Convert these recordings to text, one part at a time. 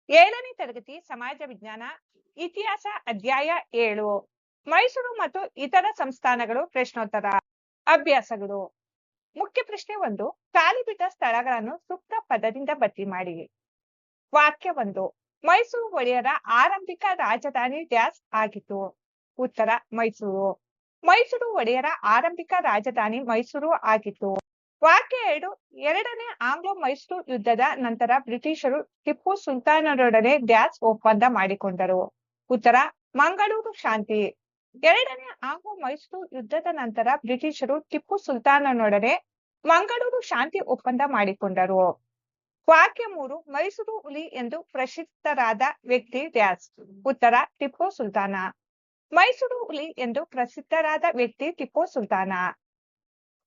7ನೇ ತರಗತಿ ಸಮಾಜ ವಿಜ್ಞಾನ ಇತಿಹಾಸ ಅಧ್ಯಾಯ 7 ಮೈಸೂರು ಮತ್ತು ಇತರ ಸಂಸ್ಥಾನಗಳು ಪ್ರಶ್ನೋತ್ತರ ಅಭ್ಯಾಸಗಳು. ಮುಖ್ಯ ಪ್ರಶ್ನೆ 1. ಖಾಲಿ ಬಿಟ್ಟ ಸ್ಥಳಗಳನ್ನು ಸೂಕ್ತ ಪದದಿಂದ ಭರ್ತಿ ಮಾಡಿ. ವಾಕ್ಯ 1. ಮೈಸೂರು ಒಡೆಯರ ಆರಂಭಿಕ ರಾಜಧಾನಿ ಡ್ಯಾಸ್ ಆಗಿತ್ತು. ಉತ್ತರ ಮೈಸೂರು. ಮೈಸೂರು ಒಡೆಯರ ಆರಂಭಿಕ ರಾಜಧಾನಿ ಮೈಸೂರು ಆಗಿತ್ತು. ವಾಕ್ಯ 2. ಎರಡನೇ ಆಂಗ್ಲೋ ಮೈಸೂರು ಯುದ್ಧದ ನಂತರ ಬ್ರಿಟಿಷರು ಟಿಪ್ಪು ಸುಲ್ತಾನರೊಡನೆ ಡ್ಯಾಸ್ ಒಪ್ಪಂದ ಮಾಡಿಕೊಂಡರು. ಉತ್ತರ ಮಂಗಳೂರು ಶಾಂತಿ. ಎರಡನೇ ಆಂಗ್ಲೋ ಮೈಸೂರು ಯುದ್ಧದ ನಂತರ ಬ್ರಿಟಿಷರು ಟಿಪ್ಪು ಸುಲ್ತಾನನೊಡನೆ ಮಂಗಳೂರು ಶಾಂತಿ ಒಪ್ಪಂದ ಮಾಡಿಕೊಂಡರು. ವಾಕ್ಯ 3. ಮೈಸೂರು ಹುಲಿ ಎಂದು ಪ್ರಸಿದ್ಧರಾದ ವ್ಯಕ್ತಿ ಡ್ಯಾಸ್. ಉತ್ತರ ಟಿಪ್ಪು ಸುಲ್ತಾನ. ಮೈಸೂರು ಹುಲಿ ಎಂದು ಪ್ರಸಿದ್ಧರಾದ ವ್ಯಕ್ತಿ ಟಿಪ್ಪು ಸುಲ್ತಾನ.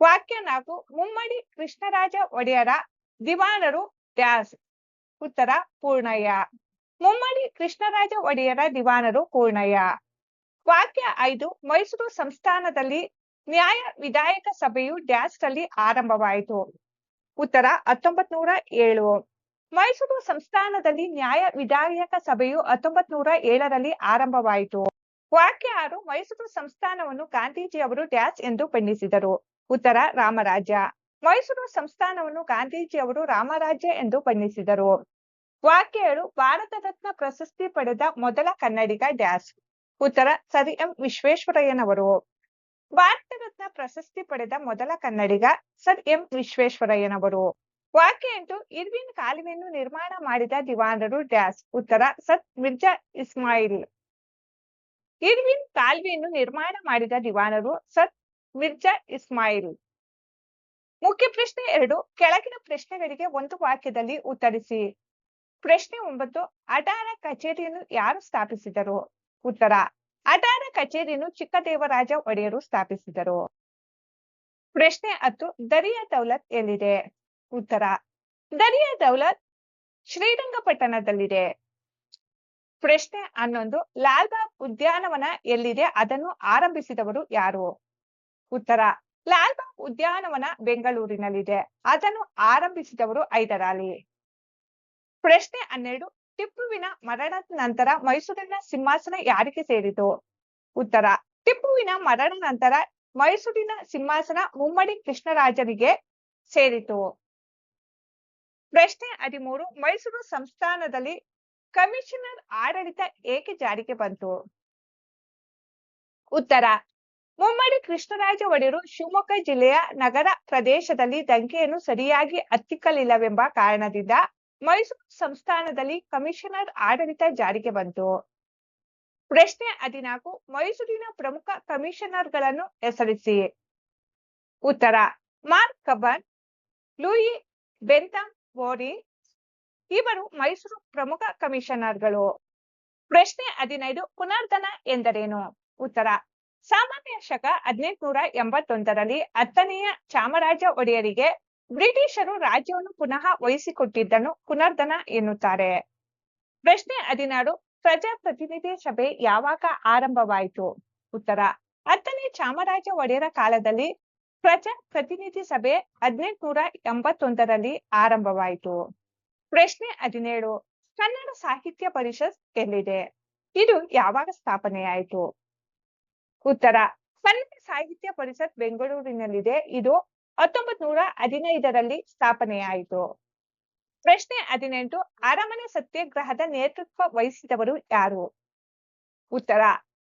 ವಾಕ್ಯ 4. ಮುಮ್ಮಡಿ ಕೃಷ್ಣರಾಜ ಒಡೆಯರ ದಿವಾನರು ಡ್ಯಾಸ್. ಉತ್ತರ ಪೂರ್ಣಯ್ಯ. ಮುಮ್ಮಡಿ ಕೃಷ್ಣರಾಜ ಒಡೆಯರ ದಿವಾನರು ಪೂರ್ಣಯ್ಯ. ವಾಕ್ಯ 5. ಮೈಸೂರು ಸಂಸ್ಥಾನದಲ್ಲಿ ನ್ಯಾಯ ವಿಧಾಯಕ ಸಭೆಯು ಡ್ಯಾಸ್ ರಲ್ಲಿ ಆರಂಭವಾಯಿತು. ಉತ್ತರ 1907. ಮೈಸೂರು ಸಂಸ್ಥಾನದಲ್ಲಿ ನ್ಯಾಯ ವಿಧಾಯಕ ಸಭೆಯು 1907ರಲ್ಲಿ ಆರಂಭವಾಯಿತು. ವಾಕ್ಯ 6. ಮೈಸೂರು ಸಂಸ್ಥಾನವನ್ನು ಗಾಂಧೀಜಿಯವರು ಡ್ಯಾಸ್ ಎಂದು ಬಣ್ಣಿಸಿದರು. ಉತ್ತರ ರಾಮರಾಜ್ಯ. ಮೈಸೂರು ಸಂಸ್ಥಾನವನ್ನು ಗಾಂಧೀಜಿಯವರು ರಾಮರಾಜ್ಯ ಎಂದು ಬಣ್ಣಿಸಿದರು. ವಾಕ್ಯ 7. ಭಾರತ ರತ್ನ ಪ್ರಶಸ್ತಿ ಪಡೆದ ಮೊದಲ ಕನ್ನಡಿಗ ಡ್ಯಾಸ್. ಉತ್ತರ ಸರ್ ಎಂ ವಿಶ್ವೇಶ್ವರಯ್ಯನವರು. ಭಾರತ ರತ್ನ ಪ್ರಶಸ್ತಿ ಪಡೆದ ಮೊದಲ ಕನ್ನಡಿಗ ಸರ್ ಎಂ ವಿಶ್ವೇಶ್ವರಯ್ಯನವರು. ವಾಕ್ಯ 8. ಇರ್ವಿನ್ ಕಾಲುವೆಯನ್ನು ನಿರ್ಮಾಣ ಮಾಡಿದ ದಿವಾನರು ಡ್ಯಾಸ್. ಉತ್ತರ ಸರ್ ಮಿರ್ಜಾ ಇಸ್ಮಾಯಿಲ್. ಇರ್ವಿನ್ ಕಾಲುವೆಯನ್ನು ನಿರ್ಮಾಣ ಮಾಡಿದ ದಿವಾನರು ಸರ್ ಮಿರ್ಜಾ ಇಸ್ಮಾಯಿಲ್. ಮುಖ್ಯ ಪ್ರಶ್ನೆ 2. ಕೆಳಗಿನ ಪ್ರಶ್ನೆಗಳಿಗೆ ಒಂದು ವಾಕ್ಯದಲ್ಲಿ ಉತ್ತರಿಸಿ. ಪ್ರಶ್ನೆ 9. ಅಟಾರ ಕಚೇರಿಯನ್ನು ಯಾರು ಸ್ಥಾಪಿಸಿದರು? ಉತ್ತರ ಅಟಾರ ಕಚೇರಿಯನ್ನು ಚಿಕ್ಕದೇವರಾಜ ಒಡೆಯರು ಸ್ಥಾಪಿಸಿದರು. ಪ್ರಶ್ನೆ 10. ದರಿಯಾ ದೌಲತ್ ಎಲ್ಲಿದೆ? ಉತ್ತರ ದರಿಯಾ ದೌಲತ್ ಶ್ರೀರಂಗಪಟ್ಟಣದಲ್ಲಿದೆ. ಪ್ರಶ್ನೆ 11. ಲಾಲ್ಬಾಗ್ ಉದ್ಯಾನವನ ಎಲ್ಲಿದೆ? ಅದನ್ನು ಆರಂಭಿಸಿದವರು ಯಾರು? ಉತ್ತರ ಲಾಲ್ಬಾಗ್ ಉದ್ಯಾನವನ ಬೆಂಗಳೂರಿನಲ್ಲಿದೆ. ಅದನ್ನು ಆರಂಭಿಸಿದವರು ಹೈದರಾಲಿ. ಪ್ರಶ್ನೆ 12. ಟಿಪ್ಪುವಿನ ಮರಣದ ನಂತರ ಮೈಸೂರಿನ ಸಿಂಹಾಸನ ಯಾರಿಗೆ ಸೇರಿತು? ಉತ್ತರ ಟಿಪ್ಪುವಿನ ಮರಣ ನಂತರ ಮೈಸೂರಿನ ಸಿಂಹಾಸನ ಮುಮ್ಮಡಿ ಕೃಷ್ಣರಾಜನಿಗೆ ಸೇರಿತು. ಪ್ರಶ್ನೆ 13. ಮೈಸೂರು ಸಂಸ್ಥಾನದಲ್ಲಿ ಕಮಿಷನರ್ ಆಡಳಿತ ಏಕೆ ಜಾರಿಗೆ ಬಂತು? ಉತ್ತರ ಮುಮ್ಮಡಿ ಕೃಷ್ಣರಾಜ ಒಡೆಯರು ಶಿವಮೊಗ್ಗ ಜಿಲ್ಲೆಯ ನಗರ ಪ್ರದೇಶದಲ್ಲಿ ದಂಗೆಯನ್ನು ಸರಿಯಾಗಿ ಹತ್ತಿಕ್ಕಲಿಲ್ಲವೆಂಬ ಕಾರಣದಿಂದ ಮೈಸೂರು ಸಂಸ್ಥಾನದಲ್ಲಿ ಕಮಿಷನರ್ ಆಡಳಿತ ಜಾರಿಗೆ ಬಂತು. ಪ್ರಶ್ನೆ 14. ಮೈಸೂರಿನ ಪ್ರಮುಖ ಕಮಿಷನರ್ಗಳನ್ನು ಹೆಸರಿಸಿ. ಉತ್ತರ ಮಾರ್ಕ್ ಕಬ್ಬನ್, ಲೂಯಿ ಬೆಂಥಮ್ ಬೋರಿ. ಇವರು ಮೈಸೂರು ಪ್ರಮುಖ ಕಮಿಷನರ್ಗಳು. ಪ್ರಶ್ನೆ 15. ಪುನರ್ಧನ ಎಂದರೇನು? ಉತ್ತರ ಸಾಮಾನ್ಯ ಶಕ 1881ರಲ್ಲಿ 10ನೆಯ ಚಾಮರಾಜ ಒಡೆಯರಿಗೆ ಬ್ರಿಟಿಷರು ರಾಜ್ಯವನ್ನು ಪುನಃ ವಹಿಸಿಕೊಟ್ಟಿದ್ದನ್ನು ಪುನರ್ಧನ ಎನ್ನುತ್ತಾರೆ. ಪ್ರಶ್ನೆ 16. ಪ್ರಜಾಪ್ರತಿನಿಧಿ ಸಭೆ ಯಾವಾಗ ಆರಂಭವಾಯಿತು? ಉತ್ತರ 10ನೇ ಚಾಮರಾಜ ಒಡೆಯರ ಕಾಲದಲ್ಲಿ ಪ್ರಜಾಪ್ರತಿನಿಧಿ ಸಭೆ 1881ರಲ್ಲಿ ಆರಂಭವಾಯಿತು. ಪ್ರಶ್ನೆ 17. ಕನ್ನಡ ಸಾಹಿತ್ಯ ಪರಿಷತ್ ಎಲ್ಲಿದೆ? ಇದು ಯಾವಾಗ ಸ್ಥಾಪನೆಯಾಯಿತು? ಉತ್ತರ ಕನ್ನಡ ಸಾಹಿತ್ಯ ಪರಿಷತ್ ಬೆಂಗಳೂರಿನಲ್ಲಿದೆ. ಇದು 1915ರಲ್ಲಿ ಸ್ಥಾಪನೆಯಾಯಿತು. ಪ್ರಶ್ನೆ 18. ಅರಮನೆ ಸತ್ಯಾಗ್ರಹದ ನೇತೃತ್ವ ವಹಿಸಿದವರು ಯಾರು? ಉತ್ತರ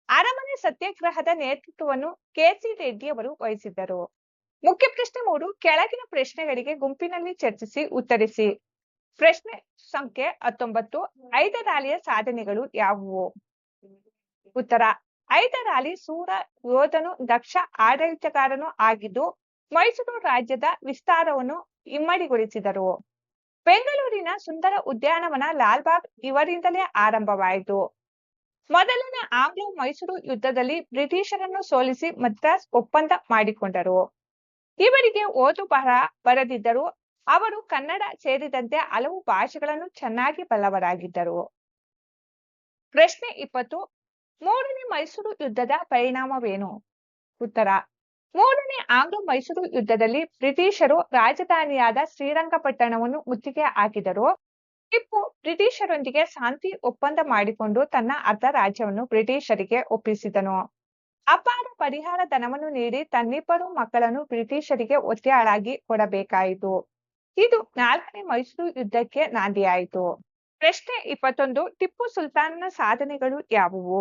ಅರಮನೆ ಸತ್ಯಾಗ್ರಹದ ನೇತೃತ್ವವನ್ನು ಕೆ.ಸಿ. ರೆಡ್ಡಿ ಅವರು ವಹಿಸಿದ್ದರು. ಮುಖ್ಯ ಪ್ರಶ್ನೆ 3. ಕೆಳಗಿನ ಪ್ರಶ್ನೆಗಳಿಗೆ ಗುಂಪಿನಲ್ಲಿ ಚರ್ಚಿಸಿ ಉತ್ತರಿಸಿ. ಪ್ರಶ್ನೆ ಸಂಖ್ಯೆ 19. ಹೈದರಾಲಿಯ ಸಾಧನೆಗಳು ಯಾವುವು? ಉತ್ತರ ಹೈದರಾಲಿ ಸೂರ ಯೋಧನು, ದಕ್ಷ ಆಡಳಿತಗಾರನು ಆಗಿದ್ದು ಮೈಸೂರು ರಾಜ್ಯದ ವಿಸ್ತಾರವನ್ನು ಇಮ್ಮಡಿಗೊಳಿಸಿದರು. ಬೆಂಗಳೂರಿನ ಸುಂದರ ಉದ್ಯಾನವನ ಲಾಲ್ಬಾಗ್ ಇವರಿಂದಲೇ ಆರಂಭವಾಯಿತು. ಮೊದಲನೇ ಆಂಗ್ಲೋ ಮೈಸೂರು ಯುದ್ಧದಲ್ಲಿ ಬ್ರಿಟಿಷರನ್ನು ಸೋಲಿಸಿ ಮದ್ರಾಸ್ ಒಪ್ಪಂದ ಮಾಡಿಕೊಂಡರು. ಇವರಿಗೆ ಓದು ಬರಹ ಬರದಿದ್ದರೂ ಅವರು ಕನ್ನಡ ಸೇರಿದಂತೆ ಹಲವು ಭಾಷೆಗಳನ್ನು ಚೆನ್ನಾಗಿ ಬಲ್ಲವರಾಗಿದ್ದರು. ಪ್ರಶ್ನೆ 20. ಮೂರನೇ ಮೈಸೂರು ಯುದ್ಧದ ಪರಿಣಾಮವೇನು? ಉತ್ತರ ಮೂರನೇ ಆಂಗ್ಲೋ ಮೈಸೂರು ಯುದ್ಧದಲ್ಲಿ ಬ್ರಿಟಿಷರು ರಾಜಧಾನಿಯಾದ ಶ್ರೀರಂಗಪಟ್ಟಣವನ್ನು ಮುತ್ತಿಗೆ ಹಾಕಿದರು. ಟಿಪ್ಪು ಬ್ರಿಟಿಷರೊಂದಿಗೆ ಶಾಂತಿ ಒಪ್ಪಂದ ಮಾಡಿಕೊಂಡು ತನ್ನ ಅರ್ಧ ರಾಜ್ಯವನ್ನು ಬ್ರಿಟಿಷರಿಗೆ ಒಪ್ಪಿಸಿದನು. ಅಪಾರ ಪರಿಹಾರ ಧನವನ್ನು ನೀಡಿ ತನ್ನಿಬ್ಬರು ಮಕ್ಕಳನ್ನು ಬ್ರಿಟಿಷರಿಗೆ ಒತ್ತೆಯಾಳಾಗಿ ಕೊಡಬೇಕಾಯಿತು. ಇದು 4ನೇ ಮೈಸೂರು ಯುದ್ಧಕ್ಕೆ ನಾಂದಿಯಾಯಿತು. ಪ್ರಶ್ನೆ 21. ಟಿಪ್ಪು ಸುಲ್ತಾನನ ಸಾಧನೆಗಳು ಯಾವುವು?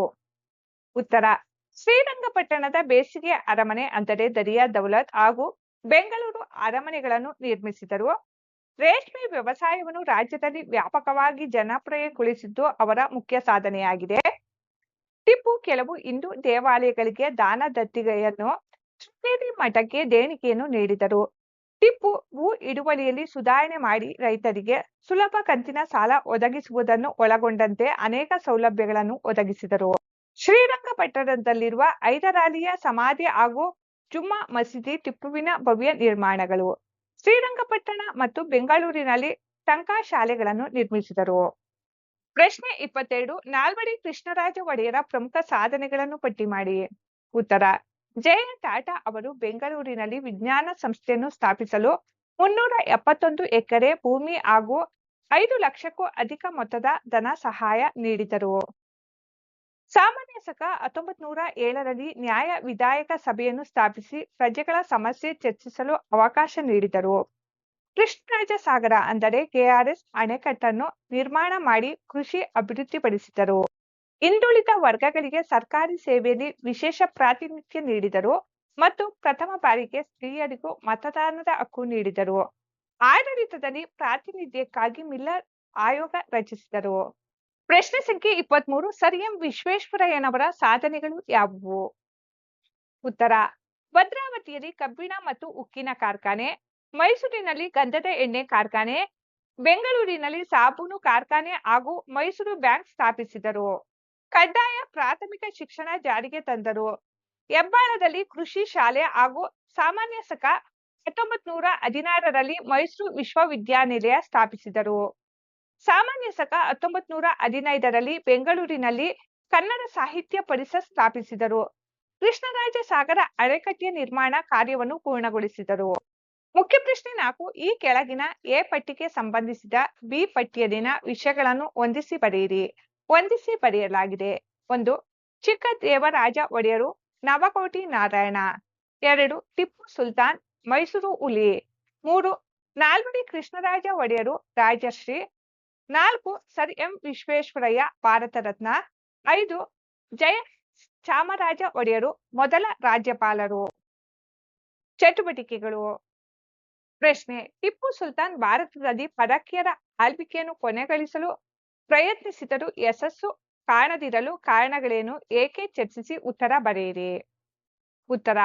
ಉತ್ತರ: ಶ್ರೀರಂಗಪಟ್ಟಣದ ಬೇಸಿಗೆ ಅರಮನೆ ಅಂದರೆ ದರಿಯಾ ದೌಲತ್ ಹಾಗೂ ಬೆಂಗಳೂರು ಅರಮನೆಗಳನ್ನು ನಿರ್ಮಿಸಿದರು. ರೇಷ್ಮೆ ವ್ಯವಸಾಯವನ್ನು ರಾಜ್ಯದಲ್ಲಿ ವ್ಯಾಪಕವಾಗಿ ಜನಪ್ರಿಯಗೊಳಿಸಿದ್ದು ಅವರ ಮುಖ್ಯ ಸಾಧನೆಯಾಗಿದೆ. ಟಿಪ್ಪು ಕೆಲವು ಹಿಂದೂ ದೇವಾಲಯಗಳಿಗೆ ದಾನ ದತ್ತಿಗೆಯನ್ನು, ಶೃಂಗೇರಿ ಮಠಕ್ಕೆ ದೇಣಿಗೆಯನ್ನು ನೀಡಿದರು. ಟಿಪ್ಪು ಭೂ ಹಿಡುವಳಿಯಲ್ಲಿ ಸುಧಾರಣೆ ಮಾಡಿ ರೈತರಿಗೆ ಸುಲಭ ಕಂತಿನ ಸಾಲ ಒದಗಿಸುವುದನ್ನು ಒಳಗೊಂಡಂತೆ ಅನೇಕ ಸೌಲಭ್ಯಗಳನ್ನು ಒದಗಿಸಿದರು. ಶ್ರೀರಂಗಪಟ್ಟಣದಲ್ಲಿರುವ ಹೈದರಾಲಿಯ ಸಮಾಧಿ ಹಾಗೂ ಜುಮ್ಮಾ ಮಸೀದಿ ಟಿಪ್ಪುವಿನ ಭವ್ಯ ನಿರ್ಮಾಣಗಳು. ಶ್ರೀರಂಗಪಟ್ಟಣ ಮತ್ತು ಬೆಂಗಳೂರಿನಲ್ಲಿ ಟಂಕಾ ಶಾಲೆಗಳನ್ನು ನಿರ್ಮಿಸಿದರು. ಪ್ರಶ್ನೆ 22. ನಾಲ್ವಡಿ ಕೃಷ್ಣರಾಜ ಒಡೆಯರ ಪ್ರಮುಖ ಸಾಧನೆಗಳನ್ನು ಪಟ್ಟಿ ಮಾಡಿ. ಉತ್ತರ: ಜೆ ಟಾಟಾ ಅವರು ಬೆಂಗಳೂರಿನಲ್ಲಿ ವಿಜ್ಞಾನ ಸಂಸ್ಥೆಯನ್ನು ಸ್ಥಾಪಿಸಲು 371 ಎಕರೆ ಭೂಮಿ ಹಾಗೂ 5 ಲಕ್ಷಕ್ಕೂ ಅಧಿಕ ಮೊತ್ತದ ಧನ ಸಹಾಯ ನೀಡಿದರು. ಸಾಮಾನ್ಯ ಸಕ 1907ರಲ್ಲಿ ನ್ಯಾಯ ವಿಧಾಯಕ ಸಭೆಯನ್ನು ಸ್ಥಾಪಿಸಿ ಪ್ರಜೆಗಳ ಸಮಸ್ಯೆ ಚರ್ಚಿಸಲು ಅವಕಾಶ ನೀಡಿದರು. ಕೃಷ್ಣರಾಜ ಸಾಗರ ಅಂದರೆ ಕೆಆರ್ಎಸ್ ಅಣೆಕಟ್ಟನ್ನು ನಿರ್ಮಾಣ ಮಾಡಿ ಕೃಷಿ ಅಭಿವೃದ್ಧಿಪಡಿಸಿದರು. ಹಿಂದುಳಿದ ವರ್ಗಗಳಿಗೆ ಸರ್ಕಾರಿ ಸೇವೆಯಲ್ಲಿ ವಿಶೇಷ ಪ್ರಾತಿನಿಧ್ಯ ನೀಡಿದರು ಮತ್ತು ಪ್ರಥಮ ಬಾರಿಗೆ ಸ್ತ್ರೀಯರಿಗೂ ಮತದಾನದ ಹಕ್ಕು ನೀಡಿದರು. ಆಡಳಿತದಲ್ಲಿ ಪ್ರಾತಿನಿಧ್ಯಕ್ಕಾಗಿ ಮಿಲ್ಲರ್ ಆಯೋಗ ರಚಿಸಿದರು. ಪ್ರಶ್ನೆ ಸಂಖ್ಯೆ 23. ಸರ್ ಎಂ ವಿಶ್ವೇಶ್ವರಯ್ಯನವರ ಸಾಧನೆಗಳು ಯಾವುವು? ಉತ್ತರ: ಭದ್ರಾವತಿಯಲ್ಲಿ ಕಬ್ಬಿಣ ಮತ್ತು ಉಕ್ಕಿನ ಕಾರ್ಖಾನೆ, ಮೈಸೂರಿನಲ್ಲಿ ಗಂಧದ ಎಣ್ಣೆ ಕಾರ್ಖಾನೆ, ಬೆಂಗಳೂರಿನಲ್ಲಿ ಸಾಬೂನು ಕಾರ್ಖಾನೆ ಹಾಗೂ ಮೈಸೂರು ಬ್ಯಾಂಕ್ ಸ್ಥಾಪಿಸಿದರು. ಕಡ್ಡಾಯ ಪ್ರಾಥಮಿಕ ಶಿಕ್ಷಣ ಜಾರಿಗೆ ತಂದರು. ಹೆಬ್ಬಾಳದಲ್ಲಿ ಕೃಷಿ ಶಾಲೆ ಹಾಗೂ ಸಾಮಾನ್ಯ ಸಕ 1916ರಲ್ಲಿ ಮೈಸೂರು ವಿಶ್ವವಿದ್ಯಾನಿಲಯ ಸ್ಥಾಪಿಸಿದರು. ಸಾಮಾನ್ಯ ಸಕ 1915ರಲ್ಲಿ ಬೆಂಗಳೂರಿನಲ್ಲಿ ಕನ್ನಡ ಸಾಹಿತ್ಯ ಪರಿಷತ್ ಸ್ಥಾಪಿಸಿದರು. ಕೃಷ್ಣರಾಜ ಸಾಗರ ಅಣೆಕಟ್ಟೆಯ ನಿರ್ಮಾಣ ಕಾರ್ಯವನ್ನು ಪೂರ್ಣಗೊಳಿಸಿದರು. ಮುಖ್ಯ ಪ್ರಶ್ನೆ 4. ಈ ಕೆಳಗಿನ ಎ ಪಟ್ಟಿಗೆ ಸಂಬಂಧಿಸಿದ ಬಿ ಪಟ್ಟಿಯಲ್ಲಿನ ವಿಷಯಗಳನ್ನು ಹೊಂದಿಸಿ ಬರೆಯಿರಿ. ಹೊಂದಿಸಿ ಬರೆಯಲಾಗಿದೆ. 1. ಚಿಕ್ಕದೇವರಾಜ ಒಡೆಯರು, ನವಕೋಟಿ ನಾರಾಯಣ. 2. ಟಿಪ್ಪು ಸುಲ್ತಾನ್, ಮೈಸೂರು ಹುಲಿ. 3. ನಾಲ್ವಡಿ ಕೃಷ್ಣರಾಜ ಒಡೆಯರು, ರಾಜಶ್ರೀ. 4. Sir M Visvesvaraya, Bharat Ratna. 5. ಜಯ ಚಾಮರಾಜ ಒಡೆಯರು, ಮೊದಲ ರಾಜ್ಯಪಾಲರು. ಚಟುವಟಿಕೆಗಳು. ಪ್ರಶ್ನೆ: ಟಿಪ್ಪು ಸುಲ್ತಾನ್ ಭಾರತದಲ್ಲಿ ಪರಕೀಯರ ಆಳ್ವಿಕೆಯನ್ನು ಕೊನೆಗಳಿಸಲು ಪ್ರಯತ್ನಿಸಿದರೂ ಯಶಸ್ಸು ಕಾಣದಿರಲು ಕಾರಣಗಳೇನು? ಏಕೆ? ಚರ್ಚಿಸಿ ಉತ್ತರ ಬರೆಯಿರಿ. ಉತ್ತರ: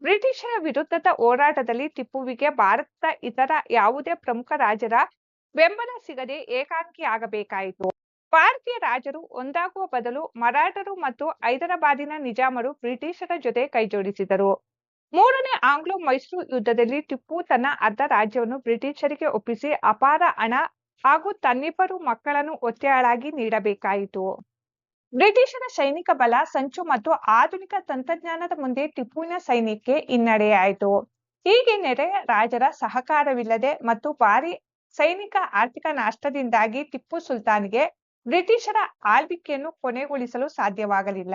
ಬ್ರಿಟಿಷರ ವಿರುದ್ಧದ ಹೋರಾಟದಲ್ಲಿ ಟಿಪ್ಪುವಿಗೆ ಭಾರತದ ಇತರ ಯಾವುದೇ ಪ್ರಮುಖ ರಾಜರ ಬೆಂಬಲ ಸಿಗದೆ ಏಕಾಂಗಿಯಾಗಬೇಕಾಯಿತು. ಭಾರತೀಯ ರಾಜರು ಒಂದಾಗುವ ಬದಲು ಮರಾಠರು ಮತ್ತು ಹೈದರಾಬಾದಿನ ನಿಜಾಮರು ಬ್ರಿಟಿಷರ ಜೊತೆ ಕೈಜೋಡಿಸಿದರು. 3ನೇ ಆಂಗ್ಲೋ ಮೈಸೂರು ಯುದ್ಧದಲ್ಲಿ ಟಿಪ್ಪು ತನ್ನ ಅರ್ಧ ರಾಜ್ಯವನ್ನು ಬ್ರಿಟಿಷರಿಗೆ ಒಪ್ಪಿಸಿ ಅಪಾರ ಹಣ ಹಾಗೂ ತನ್ನಿಬ್ಬರು ಮಕ್ಕಳನ್ನು ಒತ್ತೆಯಾಳಾಗಿ ನೀಡಬೇಕಾಯಿತು. ಬ್ರಿಟಿಷರ ಸೈನಿಕ ಬಲ, ಸಂಚು ಮತ್ತು ಆಧುನಿಕ ತಂತ್ರಜ್ಞಾನದ ಮುಂದೆ ಟಿಪ್ಪುವಿನ ಸೈನ್ಯಕ್ಕೆ ಹಿನ್ನಡೆಯಾಯಿತು. ಹೀಗೆ ನೆರೆಯ ರಾಜರ ಸಹಕಾರವಿಲ್ಲದೆ ಮತ್ತು ಭಾರಿ ಸೈನಿಕ ಆರ್ಥಿಕ ನಷ್ಟದಿಂದಾಗಿ ಟಿಪ್ಪು ಸುಲ್ತಾನ್ಗೆ ಬ್ರಿಟಿಷರ ಆಳ್ವಿಕೆಯನ್ನು ಕೊನೆಗೊಳಿಸಲು ಸಾಧ್ಯವಾಗಲಿಲ್ಲ.